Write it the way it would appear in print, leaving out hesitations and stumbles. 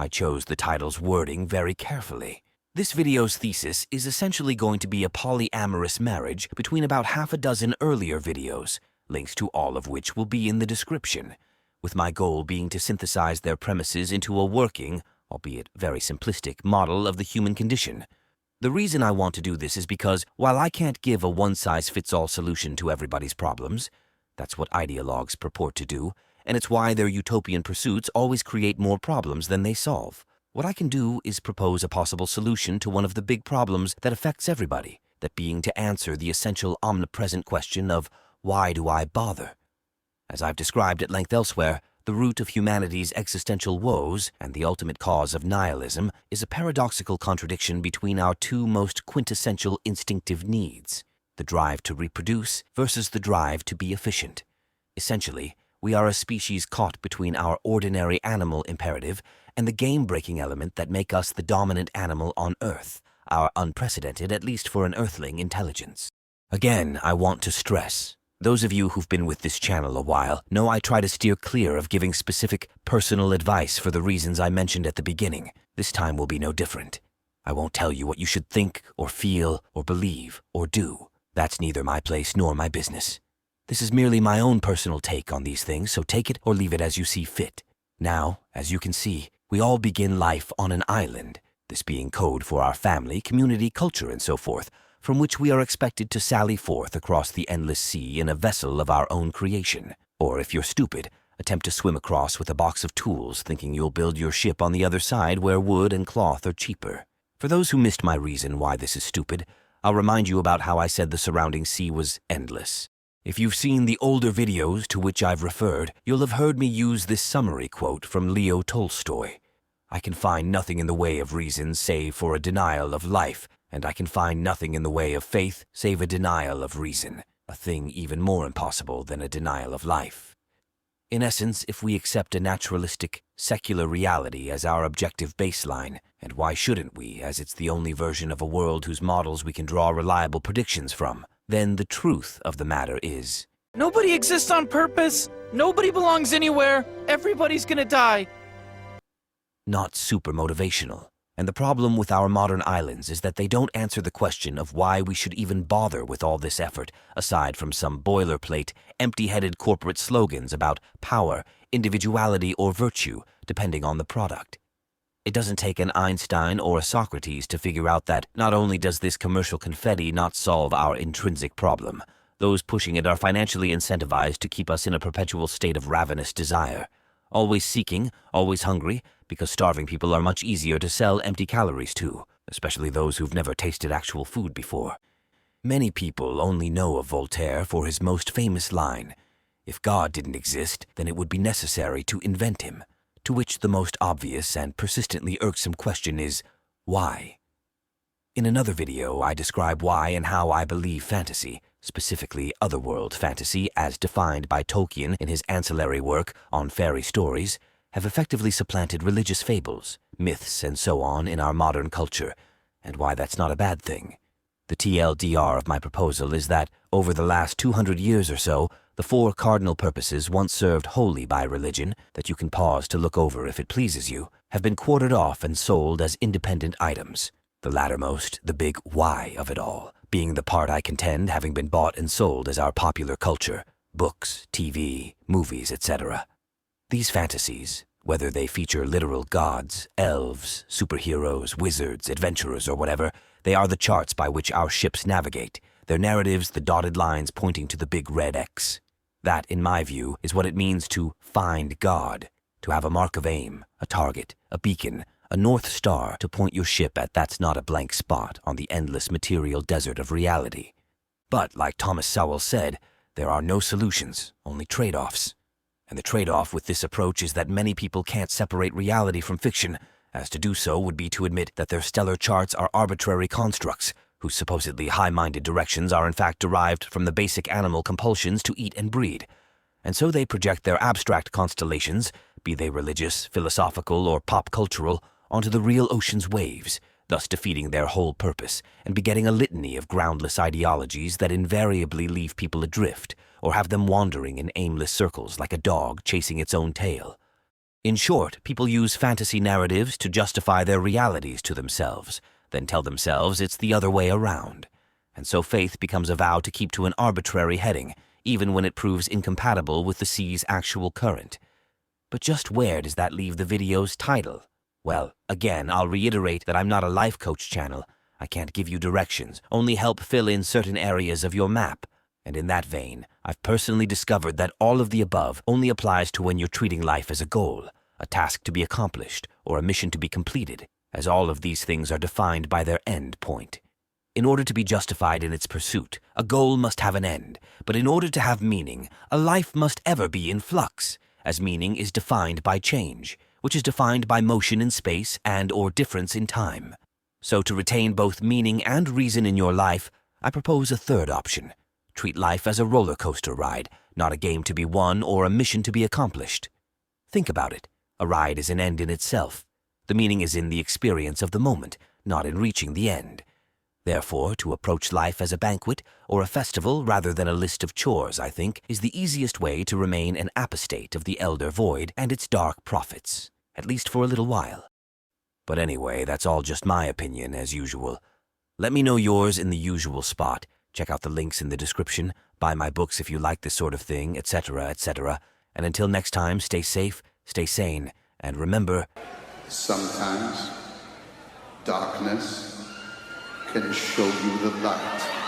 I chose the title's wording very carefully. This video's thesis is essentially going to be a polyamorous marriage between about half a dozen earlier videos, links to all of which will be in the description, with my goal being to synthesize their premises into a working, albeit very simplistic, model of the human condition. The reason I want to do this is because, while I can't give a one-size-fits-all solution to everybody's problems, that's what ideologues purport to do, and it's why their utopian pursuits always create more problems than they solve. What I can do is propose a possible solution to one of the big problems that affects everybody, that being to answer the essential omnipresent question of, why do I bother? As I've described at length elsewhere, the root of humanity's existential woes and the ultimate cause of nihilism is a paradoxical contradiction between our two most quintessential instinctive needs, the drive to reproduce versus the drive to be efficient. Essentially, we are a species caught between our ordinary animal imperative and the game-breaking element that make us the dominant animal on Earth, our unprecedented, at least for an Earthling, intelligence. Again, I want to stress, those of you who've been with this channel a while know I try to steer clear of giving specific personal advice for the reasons I mentioned at the beginning. This time will be no different. I won't tell you what you should think or feel or believe or do. That's neither my place nor my business. This is merely my own personal take on these things, so take it or leave it as you see fit. Now, as you can see, we all begin life on an island, this being code for our family, community, culture, and so forth, from which we are expected to sally forth across the endless sea in a vessel of our own creation. Or, if you're stupid, attempt to swim across with a box of tools, thinking you'll build your ship on the other side where wood and cloth are cheaper. For those who missed my reason why this is stupid, I'll remind you about how I said the surrounding sea was endless. If you've seen the older videos to which I've referred, you'll have heard me use this summary quote from Leo Tolstoy. I can find nothing in the way of reason save for a denial of life, and I can find nothing in the way of faith save a denial of reason, a thing even more impossible than a denial of life. In essence, if we accept a naturalistic, secular reality as our objective baseline, and why shouldn't we, as it's the only version of a world whose models we can draw reliable predictions from, then the truth of the matter is, nobody exists on purpose. Nobody belongs anywhere. Everybody's gonna die. Not super motivational. And the problem with our modern islands is that they don't answer the question of why we should even bother with all this effort, aside from some boilerplate, empty-headed corporate slogans about power, individuality, or virtue, depending on the product. It doesn't take an Einstein or a Socrates to figure out that not only does this commercial confetti not solve our intrinsic problem, those pushing it are financially incentivized to keep us in a perpetual state of ravenous desire. Always seeking, always hungry, because starving people are much easier to sell empty calories to, especially those who've never tasted actual food before. Many people only know of Voltaire for his most famous line, "If God didn't exist, then it would be necessary to invent him," to which the most obvious and persistently irksome question is, why? In another video, I describe why and how I believe fantasy, specifically otherworld fantasy as defined by Tolkien in his ancillary work on fairy stories, have effectively supplanted religious fables, myths, and so on in our modern culture, and why that's not a bad thing. The TLDR of my proposal is that, over the last 200 years or so, the four cardinal purposes once served wholly by religion, that you can pause to look over if it pleases you, have been quartered off and sold as independent items. The lattermost, the big why of it all, being the part I contend having been bought and sold as our popular culture, books, TV, movies, etc. These fantasies, whether they feature literal gods, elves, superheroes, wizards, adventurers, or whatever, they are the charts by which our ships navigate, their narratives the dotted lines pointing to the big red X. That, in my view, is what it means to find God, to have a mark of aim, a target, a beacon, a North Star to point your ship at that's not a blank spot on the endless material desert of reality. But, like Thomas Sowell said, there are no solutions, only trade-offs. And the trade-off with this approach is that many people can't separate reality from fiction, as to do so would be to admit that their stellar charts are arbitrary constructs, whose supposedly high-minded directions are in fact derived from the basic animal compulsions to eat and breed. And so they project their abstract constellations, be they religious, philosophical, or pop-cultural, onto the real ocean's waves, thus defeating their whole purpose and begetting a litany of groundless ideologies that invariably leave people adrift or have them wandering in aimless circles like a dog chasing its own tail. In short, people use fantasy narratives to justify their realities to themselves, then tell themselves it's the other way around. And so faith becomes a vow to keep to an arbitrary heading, even when it proves incompatible with the sea's actual current. But just where does that leave the video's title? Well, again, I'll reiterate that I'm not a life coach channel. I can't give you directions, only help fill in certain areas of your map. And in that vein, I've personally discovered that all of the above only applies to when you're treating life as a goal, a task to be accomplished, or a mission to be completed, as all of these things are defined by their end point. In order to be justified in its pursuit, a goal must have an end, but in order to have meaning, a life must ever be in flux, as meaning is defined by change, which is defined by motion in space and/or difference in time. So to retain both meaning and reason in your life, I propose a third option. Treat life as a roller coaster ride, not a game to be won or a mission to be accomplished. Think about it. A ride is an end in itself. The meaning is in the experience of the moment, not in reaching the end. Therefore, to approach life as a banquet or a festival rather than a list of chores, I think, is the easiest way to remain an apostate of the elder void and its dark prophets, at least for a little while. But anyway, that's all just my opinion, as usual. Let me know yours in the usual spot. Check out the links in the description, buy my books if you like this sort of thing, etc., etc. And until next time, stay safe, stay sane, and remember, sometimes darkness can show you the light.